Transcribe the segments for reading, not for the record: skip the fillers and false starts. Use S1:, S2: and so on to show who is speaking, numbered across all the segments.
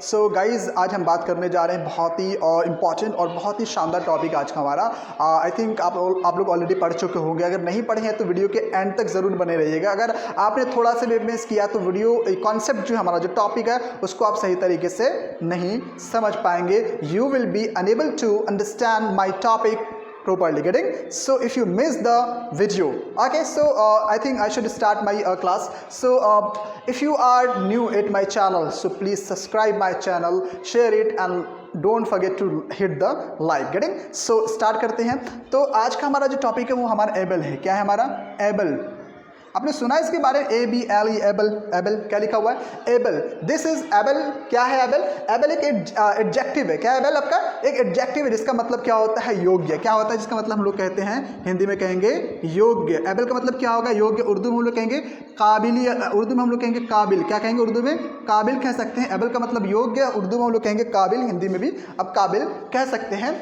S1: So guys आज हम बात करने जा रहे हैं बहुत ही इंपॉर्टेंट और बहुत ही शानदार टॉपिक आज का हमारा। आई थिंक आप लोग ऑलरेडी पढ़ चुके होंगे। अगर नहीं पढ़े हैं तो वीडियो के एंड तक ज़रूर बने रहिएगा। अगर आपने थोड़ा सा भी मिस किया तो वीडियो कॉन्सेप्ट जो हमारा जो टॉपिक है उसको आप सही तरीके से नहीं समझ पाएंगे। You will be unable to understand my topic properly getting. So if you miss the video, okay, so I think I should start my class. So if you are new at my channel, so please subscribe my channel, share it and don't forget to hit the like getting. So start करते हैं। तो आज का हमारा जो topic है वो हमारा एबल है। क्या है हमारा? एबल। आपने सुना है इसके बारे में? ABLE able. एबल क्या लिखा हुआ है? एबल। This is able. क्या है एबल? एबल एक एडजेक्टिव है। क्या है एबल? आपका एक एडजेक्टिव है जिसका मतलब क्या होता है? योग्य। क्या होता है जिसका मतलब हम लोग कहते हैं हिंदी में कहेंगे योग्य। एबल का मतलब क्या होगा? योग्य। उर्दू में हम लोग कहेंगे काबिल। उर्दू में हम लोग कहेंगे काबिल। क्या कहेंगे उर्दू में? काबिल कह सकते हैं। एबल का मतलब योग्य, उर्दू में हम लोग कहेंगे काबिल, हिंदी में भी अब काबिल कह सकते हैं।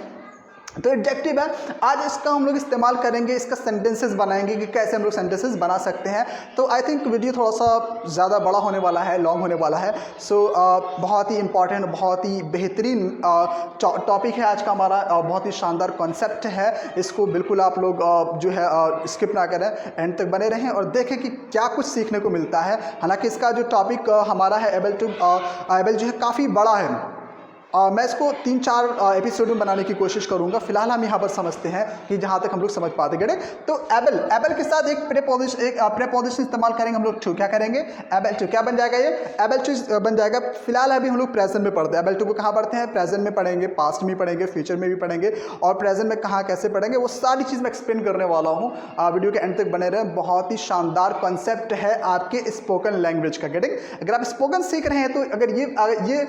S1: तो एडजेक्टिव है। आज इसका हम लोग इस्तेमाल करेंगे, इसका सेंटेंसेस बनाएंगे कि कैसे हम लोग सेंटेंसेस बना सकते हैं। तो आई थिंक वीडियो थोड़ा सा ज़्यादा बड़ा होने वाला है, लॉन्ग होने वाला है। सो बहुत ही इंपॉर्टेंट, बहुत ही बेहतरीन टॉपिक है आज का हमारा। बहुत ही शानदार कॉन्सेप्ट है। इसको बिल्कुल आप लोग जो है स्किप ना करें, एंड तक बने रहें और देखें कि क्या कुछ सीखने को मिलता है। हालांकि इसका जो टॉपिक हमारा है एबल जो है काफ़ी बड़ा है। मैं इसको 3-4 एपिसोड में बनाने की कोशिश करूंगा। फिलहाल हम यहाँ पर समझते हैं कि जहाँ तक हम लोग समझ पाते गए। तो एबल के साथ एक प्रेपोजिशन इस्तेमाल करेंगे हम लोग। टू क्या करेंगे? Able to. क्या बन जाएगा ये? एबल टू बन जाएगा। फिलहाल अभी हम लोग प्रेजेंट में पढ़ते हैं। एबल टू को कहाँ पढ़ते हैं? प्रेजेंट में पढ़ेंगे, पास्ट में पढ़ेंगे, फ्यूचर में भी पढ़ेंगे और प्रेजेंट में कहाँ कैसे पढ़ेंगे वो सारी चीज़ मैं एक्सप्लेन करने वाला हूँ। वीडियो के एंड तक बने रहें। बहुत ही शानदार कॉन्सेप्ट है आपके स्पोकन लैंग्वेज का। गेटिंग? अगर आप स्पोकन सीख रहे हैं तो अगर ये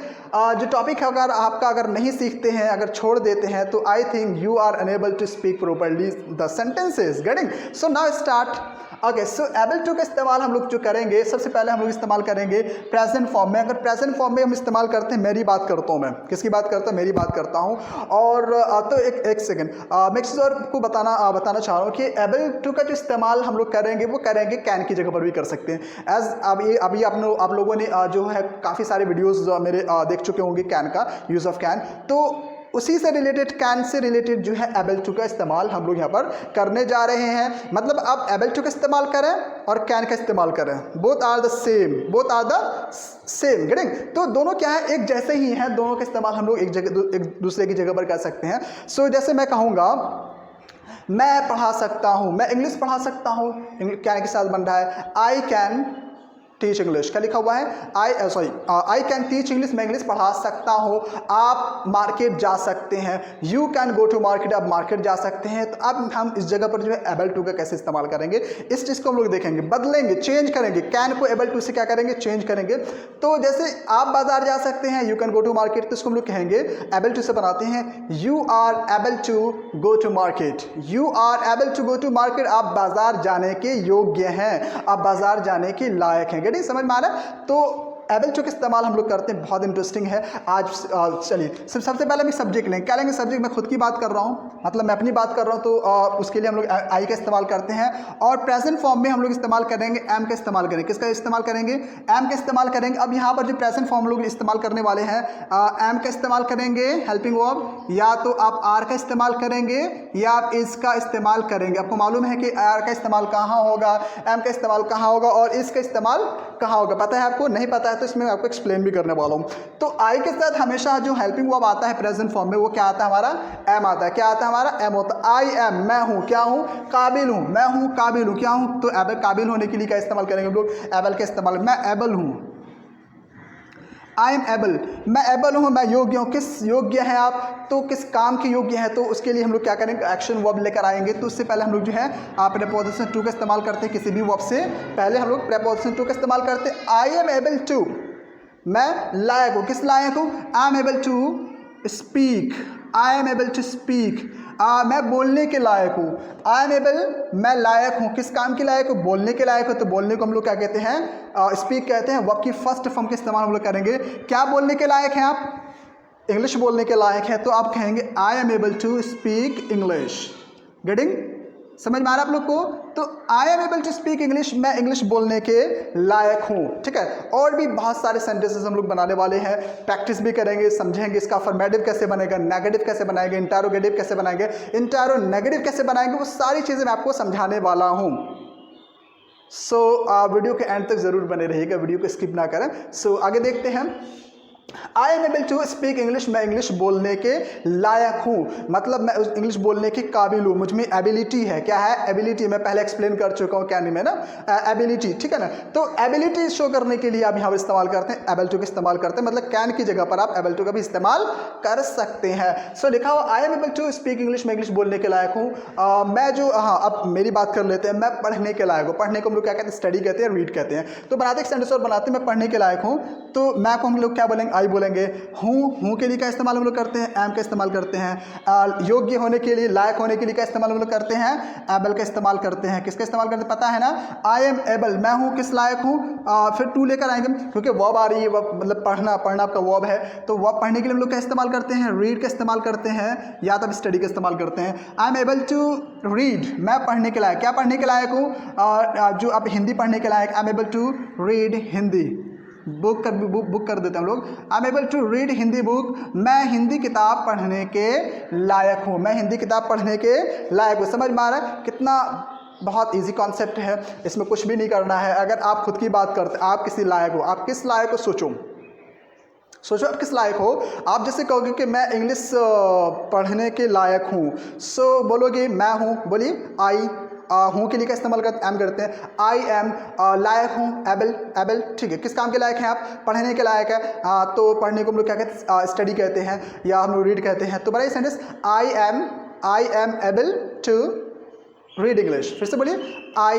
S1: जो टॉपिक है आपका अगर नहीं सीखते हैं, अगर छोड़ देते हैं तो I think you are unable to speak properly the sentences. Getting? So now start. Okay, so able to का इस्तेमाल हम लोग जो करेंगे, सबसे पहले हम लोग इस्तेमाल करेंगे प्रेजेंट फॉर्म में। अगर प्रेजेंट फॉर्म में हम इस्तेमाल करते हैं, मेरी बात करता हूँ मैं। किसकी बात करता हूँ? मेरी बात करता हूँ। और तो एक सेकेंड मैं एक चीज़ और को बताना चाह रहा हूँ कि एबल टू का जो इस्तेमाल हम लोग करेंगे वो करेंगे कैन की जगह पर भी कर सकते हैं। एज अभी आप लोगों ने जो है काफ़ी सारे वीडियोज़ मेरे देख चुके होंगे कैन का, यूज़ ऑफ कैन। तो उसी से रिलेटेड, कैन से रिलेटेड जो है एबल टू का इस्तेमाल हम लोग यहाँ पर करने जा रहे हैं। मतलब आप एबल टू का इस्तेमाल करें और कैन का इस्तेमाल करें, both are the same, both are the same. Getting? तो दोनों क्या है? एक जैसे ही हैं। दोनों का इस्तेमाल हम लोग एक दूसरे की जगह पर कर सकते हैं। सो जैसे मैं कहूँगा मैं पढ़ा सकता हूँ, मैं इंग्लिश पढ़ा सकता हूँ, कैन के साथ बन रहा है आई कैन टीच इंग्लिश। क्या लिखा हुआ है? I can teach English. मैं इंग्लिश पढ़ा सकता हूँ। आप मार्केट जा सकते हैं। You can go to market. आप मार्केट जा सकते हैं। तो अब हम इस जगह पर जो है एबल टू का कैसे इस्तेमाल करेंगे इस चीज़ को हम लोग देखेंगे, बदलेंगे, चेंज करेंगे। कैन को एबल टू से क्या करेंगे? चेंज करेंगे। तो जैसे आप बाजार जा सकते हैं, you can go to market, तो इसको हम लोग कहेंगे एबल टू से बनाते हैं you are able to go to market. You are able to go to market. आप बाजार जाने के योग्य हैं, आप बाजार जाने के लायक हैं। समझ में आ रहा है? तो एबल टू का इस्तेमाल हम लोग करते हैं, बहुत इंटरेस्टिंग है आज। चलिए सबसे पहले हम सब्जेक्ट लेंगे। क्या लेंगे सब्जेक्ट? मैं खुद की बात कर रहा हूँ, मतलब मैं अपनी बात कर रहा हूँ। तो उसके लिए हम लोग आई का इस्तेमाल करते हैं। और प्रेजेंट फॉर्म में हम लोग इस्तेमाल करेंगे एम का इस्तेमाल करेंगे। किसका इस्तेमाल करेंगे? एम का इस्तेमाल करेंगे। अब यहाँ पर जो प्रेजेंट फॉर्म लोग इस्तेमाल करने वाले हैं, एम का इस्तेमाल करेंगे हेल्पिंग वर्ब, या तो आप आर का इस्तेमाल करेंगे या आप इसका इस्तेमाल करेंगे। आपको मालूम है कि आर का इस्तेमाल कहाँ होगा, एम का इस्तेमाल कहाँ होगा और इसका इस्तेमाल कहाँ होगा? पता है आपको? नहीं पता है तो इसमें मैं आपको एक्सप्लेन भी करने वाला हूँ। तो आई के साथ हमेशा जो हेल्पिंग वर्ब आता है प्रेजेंट फॉर्म में वो क्या आता है? हमारा एम आता है। क्या आता है? हमारा एम होता है। आई एम, मैं हूँ, क्या हूँ? काबिल हूँ। मैं हूँ काबिल हूँ, क्या हूँ? तो एबल, काबिल होने के लिए क्या इस्तेमाल करेंगे हम लोग? एबल का इस्तेमाल। मैं एबल हूँ, आई एम एबल। मैं एबल हूँ, मैं योग्य हूँ। किस योग्य हैं आप? तो किस काम के योग्य हैं? तो उसके लिए हम लोग क्या करेंगे? एक्शन वर्ब लेकर आएंगे। तो उससे पहले हम लोग जो है प्रेपोजिशन टू का इस्तेमाल करते हैं। किसी भी वर्ब से पहले हम लोग प्रेपोजिशन टू का इस्तेमाल करते हैं। आई एम एबल टू, मैं लायक हूँ। किस लायक हूँ? I am able to speak. I am able to speak. मैं बोलने के लायक हूँ। आई एम एबल, मैं लायक हूँ। किस काम के लायक हूँ? बोलने के लायक हूँ। तो बोलने को हम लोग क्या कहते हैं? स्पीक कहते हैं। वर्ब की फर्स्ट फॉर्म का इस्तेमाल हम लोग करेंगे। क्या बोलने के लायक हैं आप? इंग्लिश बोलने के लायक है तो आप कहेंगे I am able to speak English. Getting? समझ में आ रहा है आप लोग को? तो I am able to speak English, मैं इंग्लिश बोलने के लायक हूँ, ठीक है। और भी बहुत सारे सेंटेंसेस हम लोग बनाने वाले हैं, प्रैक्टिस भी करेंगे, समझेंगे इसका अफर्मेटिव कैसे बनेगा, नेगेटिव कैसे बनाएंगे, इंटरोगेटिव कैसे बनाएंगे, इंटरो नेगेटिव कैसे बनाएंगे, वो सारी चीज़ें मैं आपको समझाने वाला हूँ। सो वीडियो के एंड तक ज़रूर बने रहिएगा, वीडियो को स्किप ना करें। सो आगे देखते हैं। I am able to speak English, मैं इंग्लिश बोलने के लायक हूँ, मतलब मैं इंग्लिश बोलने के काबिल हूँ, मुझ में एबिलिटी है। क्या है? एबिलिटी। मैं पहले एक्सप्लेन कर चुका हूँ क्या नहीं में ना, एबिलिटी, ठीक है ना। तो एबिलिटी शो करने के लिए आप यहाँ पर इस्तेमाल करते हैं एबल टू का इस्तेमाल करते हैं, मतलब कैन की जगह पर आप एबल टू का भी इस्तेमाल कर सकते हैं। सो लिखा हुआ I am able to speak English, मैं इंग्लिश बोलने के लायक हूँ। मैं जो, हाँ अब मेरी बात कर लेते हैं, मैं पढ़ने के लायक हूँ। पढ़ने को हम लोग क्या कहते हैं? स्टडी कहते हैं, रीड कहते हैं। तो बनाते एक सेंटेंस और बनाते हैं, मैं पढ़ने के लायक हूँ, तो मैं को हम लोग क्या बोलेंगे? आई बोलेंगे। हूँ के लिए क्या इस्तेमाल हम लोग करते हैं? एम का इस्तेमाल करते हैं। योग्य होने के लिए, लायक होने के लिए क्या इस्तेमाल हम लोग करते हैं? एबल का इस्तेमाल करते हैं। किसका इस्तेमाल करते हैं पता है ना? आई एम एबल, मैं हूँ किस लायक हूँ? फिर टू लेकर आएंगे, क्योंकि वर्ब आ रही है, मतलब पढ़ना आपका वर्ब है, तो वर्ब पढ़ने के लिए हम लोग क्या इस्तेमाल करते हैं? रीड का इस्तेमाल करते हैं, या तो स्टडी का इस्तेमाल करते हैं। I am able to read, मैं पढ़ने के लायक, क्या पढ़ने के लायक हूँ? जो आप हिंदी पढ़ने के लायक, I am able to read Hindi, book कर देते हैं हम लोग। I am able to read Hindi book, मैं हिंदी किताब पढ़ने के लायक हूँ, मैं हिंदी किताब पढ़ने के लायक हूँ। समझ में आ रहा है? कितना बहुत इजी कॉन्सेप्ट है, इसमें कुछ भी नहीं करना है। अगर आप खुद की बात करते, आप किसी लायक हो, आप किस लायक हो सोचो आप किस लायक हो। आप जैसे कहोगे कि मैं इंग्लिश पढ़ने के लायक हूँ, सो बोलोगे मैं हूँ, बोलिए आई। हूँ के लिए का इस्तेमाल करते एम करते हैं। आई एम लायक हूँ, एबल, ठीक है। किस काम के लायक हैं आप? पढ़ने के लायक है। तो पढ़ने को हम लोग क्या कहते हैं? स्टडी कहते हैं, या हम लोग रीड कहते हैं। तो बनाइए sentence, I am able to read English. फिर से बोलिए, I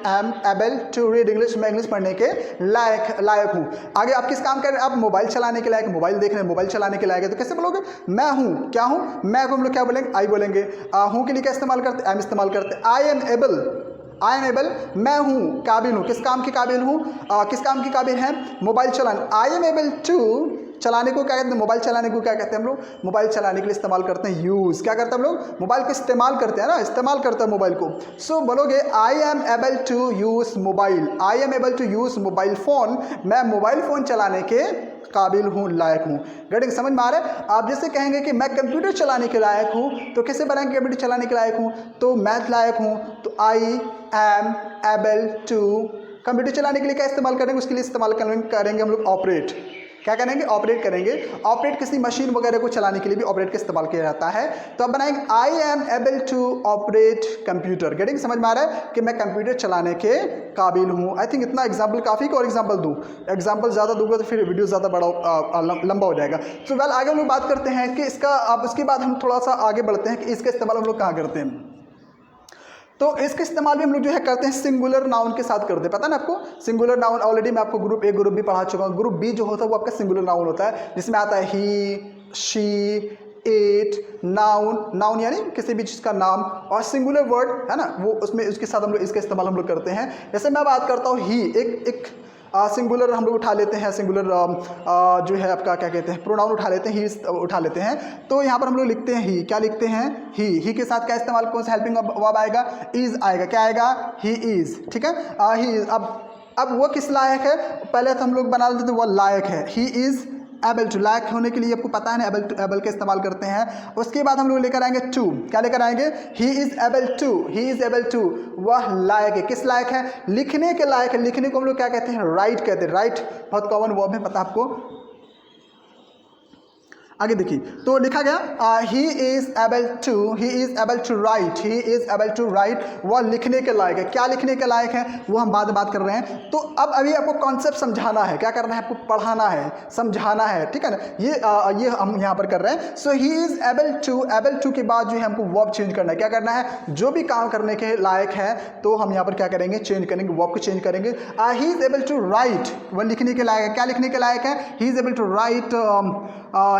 S1: am able to read English, मैं इंग्लिश पढ़ने के लायक हूँ। आगे आप किस काम कर रहे हैं? आप मोबाइल चलाने के लायक, मोबाइल देख रहे हैं, मोबाइल चलाने के लायक है, तो कैसे बोलोगे? मैं हूँ, क्या हूँ? मैं को हम लोग क्या बोलेंगे? आई बोलेंगे। हूँ के लिए क्या इस्तेमाल करते? एम इस्तेमाल करते। आई एम एबल, मैं हूँ, काबिल हूँ। किस काम के काबिल हूँ? किस काम की काबिल है? मोबाइल चलाने। आई एम एबल टू, चलाने को क्या कहते हैं? मोबाइल चलाने को क्या कहते हैं हम लोग? मोबाइल चलाने के लिए इस्तेमाल करते हैं यूज़। क्या करते हैं हम लोग? मोबाइल को इस्तेमाल करते हैं ना, इस्तेमाल करते हैं मोबाइल को। सो बोलोगे I am able to use mobile, I am able to use mobile phone, मैं मोबाइल फ़ोन चलाने के काबिल हूँ, लायक हूँ। गेटिंग? समझ में आ रहा है? आप जैसे कहेंगे कि मैं कंप्यूटर चलाने के लायक हूँ, तो कैसे बनाएंगे कंप्यूटर चलाने के लायक हूँ? तो मैथ लायक हूँ, तो I am able to, computer चलाने के लिए क्या इस्तेमाल करेंगे? उसके लिए इस्तेमाल करेंगे हम लोग ऑपरेट। क्या करेंगे? ऑपरेट करेंगे। ऑपरेट किसी मशीन वगैरह को चलाने के लिए भी ऑपरेट का इस्तेमाल किया जाता है। तो अब बनाएंगे I am able to operate computer. Getting? समझ में आ रहा है कि मैं कंप्यूटर चलाने के काबिल हूँ। आई थिंक इतना एग्जाम्पल काफ़ी, और एग्जाम्पल दूँ, एग्जाम्पल ज़्यादा दूंगा तो फिर वीडियो ज़्यादा बड़ा लंबा हो जाएगा। तो वेल आगे हम लोग बात करते हैं कि इसका, अब उसके बाद हम थोड़ा सा आगे बढ़ते हैं कि इसका इस्तेमाल हम लोग कहाँ करते हैं। तो इसका इस्तेमाल भी हम लोग जो है करते हैं सिंगुलर नाउन के साथ करते हैं। पता है ना आपको? सिंगुलर नाउन ऑलरेडी मैं आपको ग्रुप ए ग्रुप बी पढ़ा चुका हूँ। ग्रुप बी जो होता है वो आपका सिंगुलर नाउन होता है, जिसमें आता है ही, शी, इट, नाउन यानी किसी भी चीज़ का नाम, और सिंगुलर वर्ड है ना, वो उसमें उसके साथ हम लोग इसका इस्तेमाल हम लोग करते हैं। जैसे मैं बात करता हूँ ही, एक सिंगुलर हम लोग उठा लेते हैं, सिंगुलर जो है आपका क्या कहते हैं, प्रोनाउन उठा लेते हैं, ही उठा लेते हैं। तो यहाँ पर हम लोग लिखते हैं ही, क्या लिखते हैं? ही के साथ क्या इस्तेमाल, कौन सा हेल्पिंग वर्ब आएगा? इज आएगा। क्या आएगा? ही इज, ठीक है। He is. अब वो किस लायक है? पहले तो हम लोग बना लेते थे वो लायक है, ही इज एबल टू, लायक होने के लिए आपको पता है ना, एबल का इस्तेमाल करते हैं। उसके बाद हम लोग लेकर आएंगे टू, क्या लेकर आएंगे? ही इज़ एबल टू, वह लायक है। किस लायक है? लिखने के लायक है। लिखने को हम लोग क्या कहते हैं? राइट कहते हैं। राइट बहुत कॉमन वर्ब है, पता आपको। आगे देखिए, तो लिखा गया he is able to write, वह लिखने के लायक है। क्या लिखने के लायक है वो हम बाद में बात कर रहे हैं। तो अब अभी आपको कॉन्सेप्ट समझाना है, क्या करना है आपको? पढ़ाना है, समझाना है, ठीक है ना। ये हम यहाँ पर कर रहे हैं। सो ही इज़ एबल टू के बाद जो है हमको वर्ब चेंज करना है। क्या करना है? जो भी काम करने के लायक है तो हम यहाँ पर क्या करेंगे? चेंज करेंगे, वर्ब को चेंज करेंगे। He is able to write, वह लिखने के लायक है। क्या लिखने के लायक है? He is able to write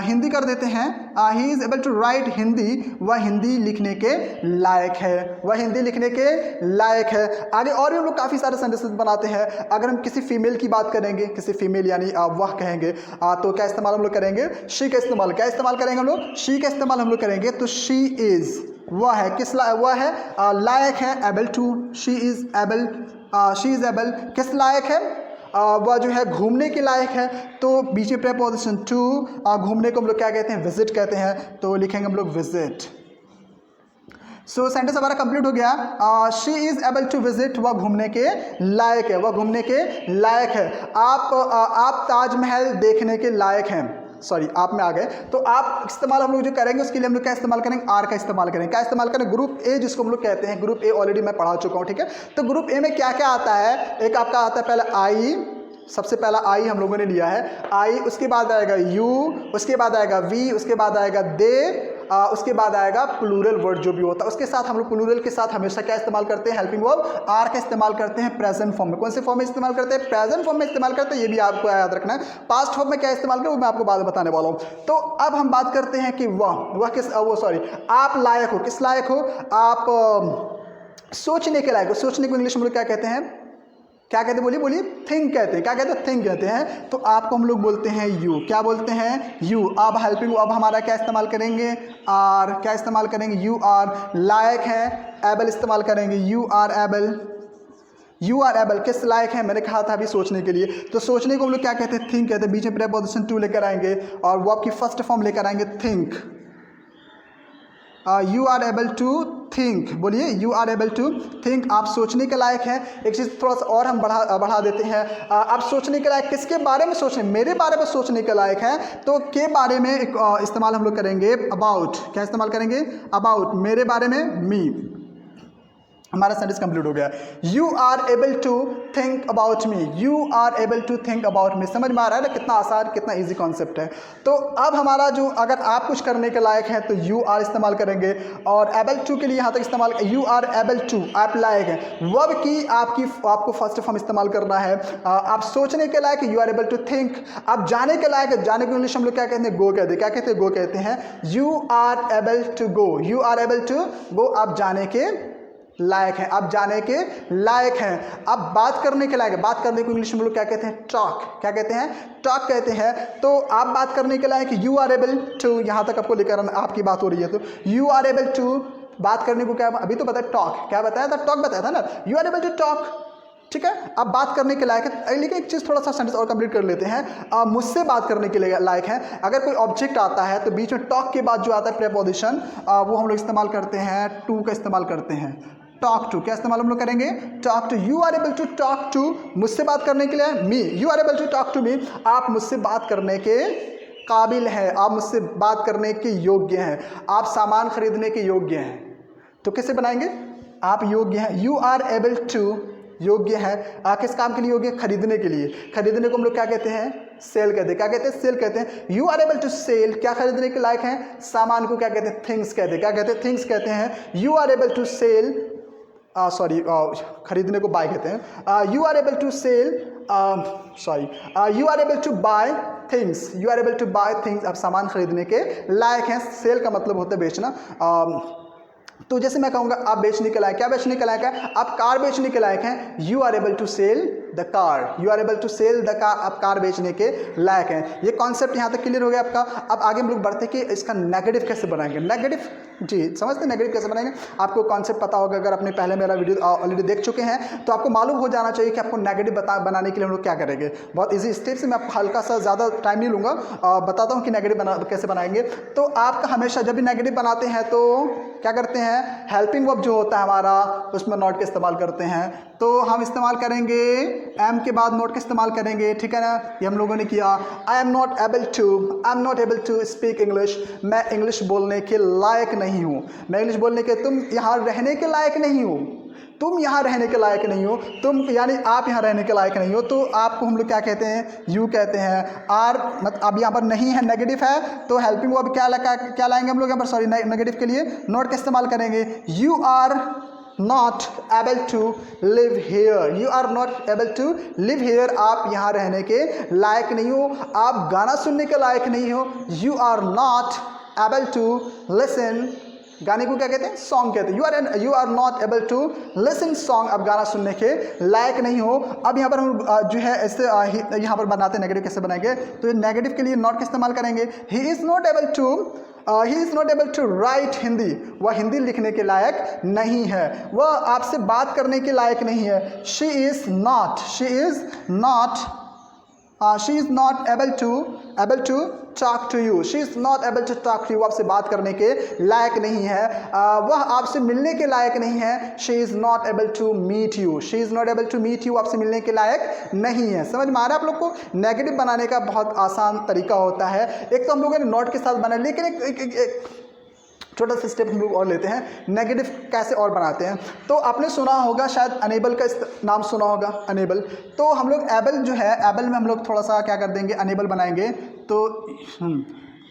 S1: Hindi Hindi कर देते हैं, he is able to write Hindi, वह हिंदी लिखने के लायक है, वह हिंदी लिखने के लायक है। आगे और भी हम लोग काफ़ी सारे सेंटेंसेस बनाते हैं। अगर हम किसी फीमेल की बात करेंगे, किसी फीमेल यानी वह कहेंगे तो क्या इस्तेमाल हम लोग करेंगे, शी का इस्तेमाल। क्या इस्तेमाल करेंगे हम लोग, शी का इस्तेमाल हम लोग करेंगे। तो शी इज़, वह है, किस वह है लायक है, able to, she is able, she is able किस लायक है, वह जो है घूमने के लायक है। तो बीच में प्रेपोजिशन टू, घूमने को हम लोग क्या कहते हैं, विजिट कहते हैं। तो लिखेंगे हम लोग विजिट। सो सेंटेंस हमारा कंप्लीट हो गया। She is able to visit, वह घूमने के लायक है, वह घूमने के लायक है। आप ताजमहल देखने के लायक हैं, सॉरी आप में आ गए। तो आप इस्तेमाल हम लोग जो करेंगे उसके लिए हम लोग क्या इस्तेमाल करेंगे, आर का इस्तेमाल करेंगे। क्या इस्तेमाल करें, ग्रुप ए जिसको हम लोग कहते हैं, ग्रुप ए ऑलरेडी मैं पढ़ा चुका हूँ, ठीक है। तो ग्रुप ए में क्या क्या आता है, एक आपका आता है पहले आई, सबसे पहला आई हम लोगों ने लिया है, आई, उसके बाद आएगा यू, उसके बाद आएगा वी, उसके बाद आएगा दे, उसके बाद आएगा प्लूरल वर्ड जो भी होता है उसके साथ हम लोग प्लूरल के साथ हमेशा क्या इस्तेमाल करते हैं, हेल्पिंग वर्ब आर का इस्तेमाल करते हैं प्रेजेंट फॉर्म में। कौन से फॉर्म में इस्तेमाल करते हैं, प्रेजेंट फॉर्म में इस्तेमाल करते हैं, ये भी आपको याद रखना है। पास्ट फॉर्म में क्या इस्तेमाल करें वो मैं आपको बाद में बताने वाला हूँ। तो अब हम बात करते हैं कि वह किस, वो सॉरी, आप लायक हो, किस लायक हो, आप सोचने के लायक हो। सोचने को इंग्लिश में लोग क्या कहते हैं, क्या कहते हैं, बोलिए बोलिए, थिंक कहते हैं। क्या कहते हैं, थिंक कहते हैं। तो आपको हम लोग बोलते हैं यू, क्या बोलते हैं, यू। अब हेल्पिंग, अब हमारा क्या इस्तेमाल करेंगे, आर। क्या इस्तेमाल करेंगे, यू आर। लायक है, एबल इस्तेमाल करेंगे, you are able, you are able किस लायक है, मैंने कहा था अभी सोचने के लिए। तो सोचने को हम लोग क्या कहते हैं, थिंक कहते हैं। बीच में प्रेपोजिशन टू लेकर आएंगे और वो आपकी फर्स्ट फॉर्म लेकर आएंगे think. You are able to think, बोलिए you are able to think, आप सोचने के लायक हैं। एक चीज़ थोड़ा सा और हम बढ़ा देते हैं, आप सोचने के लायक किसके बारे में सोचने, मेरे बारे में सोचने के लायक हैं। तो के बारे में एक इस्तेमाल हम लोग करेंगे अबाउट। क्या इस्तेमाल करेंगे, अबाउट, मेरे बारे में, मी। हमारा सेंटेंस कंप्लीट हो गया। You are able to think about me, you are able to think about me. समझ में आ रहा है ना कितना आसान, कितना इजी कॉन्सेप्ट है। तो अब हमारा जो, अगर आप कुछ करने के लायक हैं तो यू आर इस्तेमाल करेंगे। और एबल टू के लिए यहाँ तक इस्तेमाल, यू आर एबल टू, आप लायक हैं। वर्ब की आपको फर्स्ट फॉर्म इस्तेमाल करना है। आप सोचने के लायक, you are able to think. आप जाने के लायक, जाने को इंग्लिश हम लोग क्या कहते हैं, गो कहते हैं। क्या कहते हैं, गो कहते हैं। You are able to go, you are able to go, आप जाने के लायक हैं, आप जाने के लायक हैं। अब बात करने के लायक है, बात करने को इंग्लिश में लोग क्या कहते हैं, टॉक। क्या कहते हैं, टॉक कहते हैं। तो आप बात करने के लायक, यू आर एबल टू, यहाँ तक आपको लेकर आपकी बात हो रही है। तो यू आर एबल टू, बात करने को क्या, अभी तो बताया टॉक, क्या बताया था, टॉक बताया था ना, you are able to talk, ठीक है। अब बात करने के लायक है। लेकिन एक चीज़ थोड़ा सा सेंटेंस और कंप्लीट कर लेते हैं। मुझसे बात करने के लिए लायक है। अगर कोई ऑब्जेक्ट आता है तो बीच में टॉक के बाद जो आता है प्रेपोजिशन, वो हम लोग इस्तेमाल करते हैं, टू का इस्तेमाल करते हैं, टॉक टू। क्या इस्तेमाल हम लोग करेंगे, talk to. You are able to talk to, मुझसे बात करने के लिए, me, you are able to talk to me, आप मुझसे बात करने के काबिल हैं, आप मुझसे बात करने के योग्य हैं, आप सामान खरीदने के योग्य हैं। तो कैसे बनाएंगे, आप योग्य हैं, यू आर एबल टू, योग्य है, किस काम के लिए योग्य, खरीदने के लिए। खरीदने को हम लोग क्या कहते हैं, सेल कहते हैं। क्या कहते हैं, सेल कहते हैं। You are able to sell, क्या खरीदने के लायक हैं, सामान को क्या कहते हैं, थिंग्स कहते हैं। क्या कहते हैं, थिंग्स कहते हैं। You are able to sell, sorry खरीदने को बाय कहते हैं। You are able to sell, you are able to buy things, you are able to buy things, आप सामान खरीदने के लायक हैं। सेल का मतलब होता है बेचना। तो जैसे मैं कहूँगा आप बेचने के लायक, क्या बेचने के लायक है, आप कार बेचने के लायक हैं, you are able to sell the car, you are able to sell the car, आप कार बेचने के लायक हैं। ये कॉन्सेप्ट यहाँ तक क्लियर हो गया आपका। अब आगे हम लोग बढ़ते कि इसका नेगेटिव कैसे बनाएंगे। नेगेटिव, जी समझते हैं नेगेटिव कैसे बनाएंगे, आपको कॉन्सेप्ट पता होगा। अगर आपने पहले मेरा वीडियो ऑलरेडी देख चुके हैं तो आपको मालूम हो जाना चाहिए कि आपको नेगेटिव बनाने के लिए हम लोग क्या करेंगे। बहुत ईजी स्टेप से, मैं आपको हल्का सा, ज़्यादा टाइम नहीं लूँगा, बताता हूँ कि नेगेटिव कैसे बनाएंगे। तो आपका हमेशा जब भी नेगेटिव बनाते हैं तो क्या करते हैं, हेल्पिंग वर्ब जो होता है हमारा, उसमें नॉट का इस्तेमाल करते हैं। तो हम इस्तेमाल करेंगे एम के बाद नॉट का इस्तेमाल करेंगे, ठीक है ना। ये हम लोगों ने किया। I am not able to speak English, मैं इंग्लिश बोलने के लायक नहीं हूँ। मैं इंग्लिश बोलने के, तुम यहाँ रहने के लायक नहीं हो, तुम यहाँ रहने के लायक नहीं हो, तुम यानी आप यहाँ रहने के लायक नहीं हो। तो आपको हम लोग क्या कहते हैं, यू कहते हैं। आर मतलब अब यहाँ पर नहीं है, नेगेटिव है, तो हेल्पिंग वर्ब क्या लाएंगे हम लोग यहाँ पर, सॉरी नेगेटिव के लिए नॉट का इस्तेमाल करेंगे। You are not able to live here, you are not able to live here, आप यहाँ रहने के लायक नहीं हो, आप गाना सुनने के लायक नहीं हो। You are not able to listen, गाने को क्या कहते हैं, सॉन्ग कहते हैं। You are not able to listen song, आप गाना सुनने के लायक नहीं हो। अब यहाँ पर हम जो है ऐसे यहाँ पर बनाते हैं, नेगेटिव कैसे बनाएंगे, तो नेगेटिव के लिए नॉट का इस्तेमाल करेंगे। He is not able to write Hindi, वह हिंदी लिखने के लायक नहीं है, वह आपसे बात करने के लायक नहीं है। She is not able to talk to you, she is not able to talk to you, आपसे बात करने के लायक नहीं है, वह आपसे मिलने के लायक नहीं है। She is not able to meet you, she is not able to meet you, आपसे मिलने के लायक नहीं है। समझ में आ रहा है आप लोग को? नेगेटिव बनाने का बहुत आसान तरीका होता है। एक तो हम लोगों ने नॉट के साथ बनाया, लेकिन एक छोटा सा स्टेप हम लोग और लेते हैं, नेगेटिव कैसे और बनाते हैं। तो आपने सुना होगा शायद अनेबल का नाम सुना होगा, अनेबल। तो हम लोग एबल जो है, एबल में हम लोग थोड़ा सा क्या कर देंगे, अनेबल बनाएंगे। तो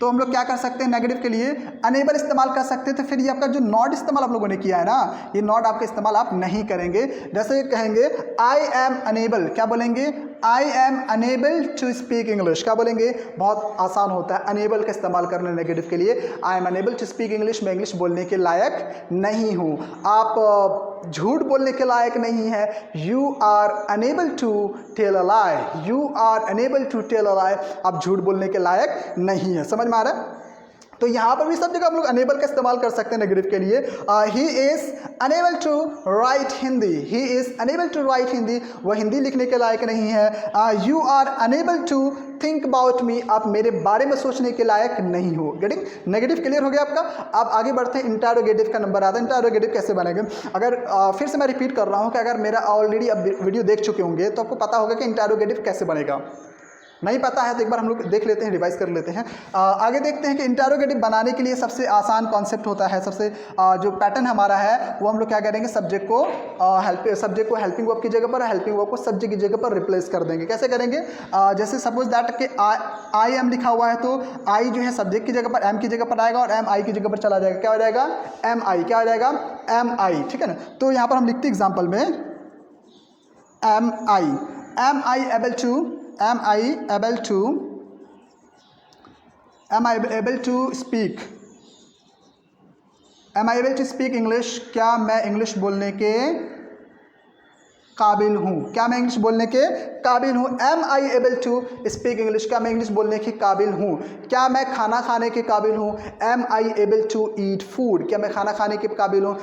S1: हम लोग क्या कर सकते हैं, नेगेटिव के लिए अनेबल इस्तेमाल कर सकते हैं। तो फिर ये आपका जो नॉट इस्तेमाल आप लोगों ने किया है ना, ये नॉट आपका इस्तेमाल आप नहीं करेंगे। जैसे कहेंगे आई एम अनेबल, क्या बोलेंगे, I am unable to speak English, क्या बोलेंगे, बहुत आसान होता है अनेबल का इस्तेमाल करना नेगेटिव के लिए। I am unable to speak English, मैं इंग्लिश बोलने के लायक नहीं हूँ। आप झूठ बोलने के लायक नहीं है, you are unable to tell a lie, you are unable to tell a lie, आप झूठ बोलने के लायक नहीं है। समझ में आ रहा है? तो यहाँ पर भी सब जगह हम लोग अनेबल का इस्तेमाल कर सकते हैं नेगेटिव के लिए। He is unable to write Hindi, he is unable to write Hindi, वह हिंदी लिखने के लायक नहीं है। You are unable to think about me, आप मेरे बारे में सोचने के लायक नहीं हो। गेटिंग? नेगेटिव क्लियर हो गया आपका। अब आगे बढ़ते हैं, इंटरोगेटिव का नंबर आता है। इंटरोगेटिव कैसे बनेंगे, अगर फिर से मैं रिपीट कर रहा हूँ कि अगर मेरा ऑलरेडी अब वीडियो देख चुके होंगे तो आपको पता होगा कि इंटरोगेटिव कैसे बनेगा। नहीं पता है तो एक बार हम लोग देख लेते हैं, रिवाइज कर लेते हैं। आगे देखते हैं कि इंटरोगेटिव बनाने के लिए सबसे आसान कॉन्सेप्ट होता है, सबसे जो पैटर्न हमारा है वो हम लोग क्या करेंगे, सब्जेक्ट को हेल्पिंग वर्ब की जगह पर, हेल्पिंग वर्ब को सब्जेक्ट की जगह पर रिप्लेस कर देंगे। कैसे करेंगे, जैसे सपोज दैट कि आई एम लिखा हुआ है तो आई जो है सब्जेक्ट की जगह पर एम की जगह पर आएगा और एम आई की जगह पर चला जाएगा। क्या हो जाएगा, एम आई, क्या हो जाएगा, एम आई। ठीक है ना? तो यहाँ पर हम लिखते एग्जाम्पल में am I able to, am I able to speak English, क्या मैं इंग्लिश बोलने के काबिल हूँ, क्या मैं इंग्लिश बोलने के काबिल हूँ। am I able to speak English, क्या मैं इंग्लिश बोलने के काबिल हूँ। क्या मैं खाना खाने के काबिल हूँ, am I able to eat food, क्या मैं खाना खाने के काबिल हूँ।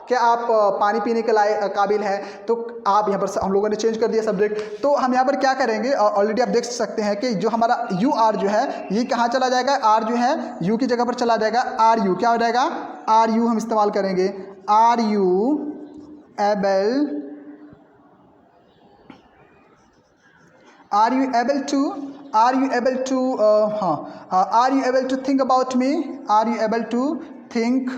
S1: क्या आप पानी पीने के काबिल हैं, तो आप यहाँ पर हम लोगों ने चेंज कर दिया सब्जेक्ट। तो हम यहाँ पर क्या करेंगे, ऑलरेडी आप देख सकते हैं कि जो हमारा यू आर जो है ये कहाँ चला जाएगा, आर जो है यू की जगह पर चला जाएगा, आर यू, क्या हो जाएगा, आर यू हम इस्तेमाल करेंगे। Are you able to think about me, are you able to think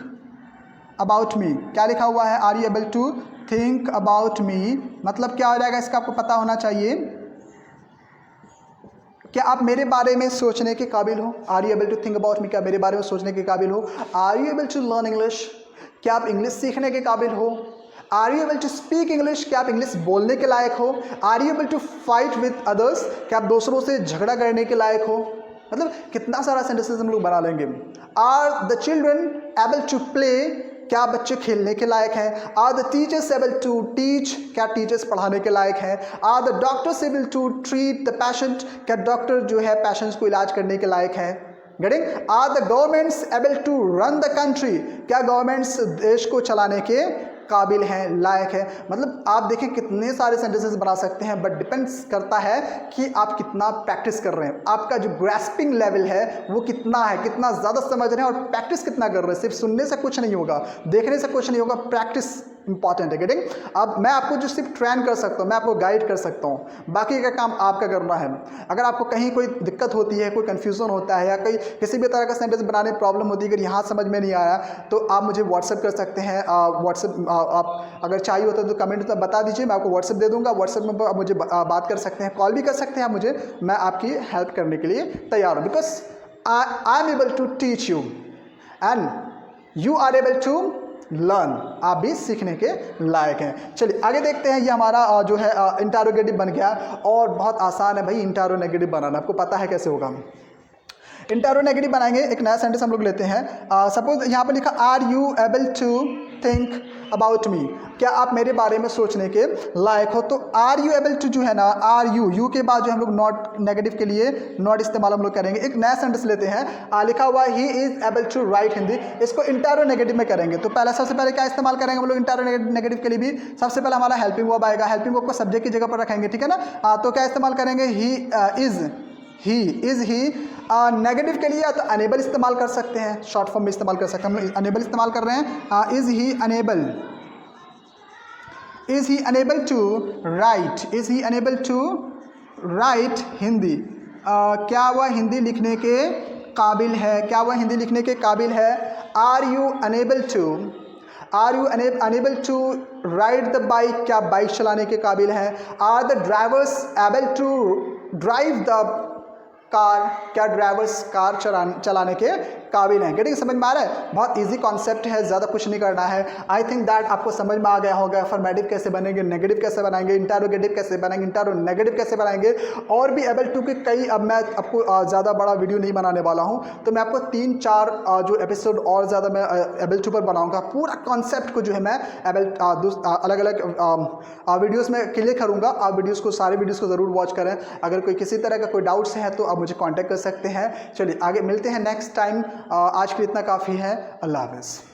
S1: about me, क्या लिखा हुआ है, are you able to think about me, मतलब क्या हो जाएगा, इसका आपको पता होना चाहिए, क्या आप मेरे बारे में सोचने के काबिल हो। Are you able to think about me, क्या मेरे बारे में सोचने के काबिल हो। Are you able to learn English, क्या आप इंग्लिश सीखने के काबिल हो। Are you able to speak English, क्या आप इंग्लिश बोलने के लायक हो। Are you able to fight with others, क्या आप दूसरों से झगड़ा करने के लायक हो। मतलब कितना सारा सेंटेंसेस हम लोग बना लेंगे। Are the children able to play, क्या बच्चे खेलने के लायक हैं। Are the teachers able to teach, क्या टीचर्स पढ़ाने के लायक हैं। Are the doctors able to treat the patient, क्या डॉक्टर जो है पेशेंट्स को इलाज करने के लायक हैं। Getting? Are the governments able to run the country, क्या गवर्नमेंट्स देश को चलाने के काबिल हैं, लायक है। मतलब आप देखें कितने सारे सेंटेंसेस बना सकते हैं, बट डिपेंड्स करता है कि आप कितना प्रैक्टिस कर रहे हैं, आपका जो ग्रास्पिंग लेवल है वो कितना है, कितना ज़्यादा समझ रहे हैं और प्रैक्टिस कितना कर रहे हैं। सिर्फ सुनने से कुछ नहीं होगा, देखने से कुछ नहीं होगा, प्रैक्टिस इंपॉर्टेंट है। गेटिंग? अब मैं आपको जो सिर्फ ट्रेन कर सकता हूँ, मैं आपको गाइड कर सकता हूँ, बाकी का काम आपका करना है। अगर आपको कहीं कोई दिक्कत होती है, कोई कन्फ्यूज़न होता है या कोई किसी भी तरह का सेंटेंस बनाने में प्रॉब्लम होती है, अगर यहाँ समझ में नहीं आया तो आप मुझे व्हाट्सएप कर सकते हैं। व्हाट्सएप आप अगर चाहिए होता है तो कमेंट में बता दीजिए, मैं आपको व्हाट्सएप दे दूँगा। व्हाट्सएप में आप मुझे बात कर सकते हैं, कॉल भी कर सकते हैं आप मुझे, मैं आपकी हेल्प करने के लिए तैयार हूँ। Because I am able to teach you and you are able to learn, आप भी सीखने के लायक हैं। चलिए आगे देखते हैं। ये हमारा जो है इंटरोगेटिव बन गया और बहुत आसान है भाई इंटरोगेटिव बनाना, आपको पता है कैसे होगा। इंटरोगेटिव बनाएंगे, एक नया सेंटेंस हम लोग लेते हैं। सपोज यहाँ पे लिखा are you able to think about me, क्या आप मेरे बारे में सोचने के लायक हो। तो आर यू एबल टू जो है ना, आर यू के बाद जो हम लोग नॉट नेगेटिव के लिए नॉट इस्तेमाल हम लोग करेंगे। एक नया सेंटेंस लेते हैं, लिखा हुआ he is able to write Hindi, इसको इंटरोगेटिव में करेंगे। तो पहले सबसे पहले क्या इस्तेमाल करेंगे हम लोग इंटरोगेटिव के लिए भी, सबसे पहले हमारा हेल्पिंग वर्ब आएगा, हेल्पिंग वर्ब को सब्जेक्ट की जगह पर रखेंगे, ठीक है ना। तो क्या इस्तेमाल करेंगे, ही इज ही। नेगेटिव के लिए या तो अनेबल इस्तेमाल कर सकते हैं, शॉर्ट फॉर्म में इस्तेमाल कर सकते हैं, हम अनेबल इस्तेमाल कर रहे हैं। Is he unable to write, is he unable to write Hindi, क्या वह हिंदी लिखने के काबिल है, क्या वह हिंदी लिखने के काबिल है। Are you unable to ride the bike, क्या बाइक चलाने के काबिल है। Are the drivers able to drive the car, क्या ड्राइवर्स कार चलाने के काबिल हैं। गेटिंग, समझ में आ रहा है। बहुत इजी कॉन्सेप्ट है, ज़्यादा कुछ नहीं करना है। आई थिंक दैट आपको समझ में आ गया होगा। अफर्मेटिव कैसे बनेंगे, नेगेटिव कैसे बनाएंगे, इंटरोगेटिव कैसे बनाएंगे, इंटरोनेगेटिव कैसे बनाएंगे, और भी एबल टू के कई, अब मैं आपको ज़्यादा बड़ा वीडियो नहीं बनाने वाला हूँ, तो मैं आपको 3-4 जो एपिसोड और ज़्यादा मैं एबल टू पर बनाऊँगा। पूरा कॉन्सेप्ट को जो है मैं अलग अलग वीडियोज़ में क्लियर करूँगा। आप वीडियोज़ को, सारे वीडियोज़ को ज़रूर वॉच करें। अगर कोई किसी तरह का कोई डाउट्स है तो आप मुझे कांटेक्ट कर सकते हैं। चलिए आगे मिलते हैं नेक्स्ट टाइम। आज के लिए इतना काफ़ी है। अल्लाह हाफ़िज़।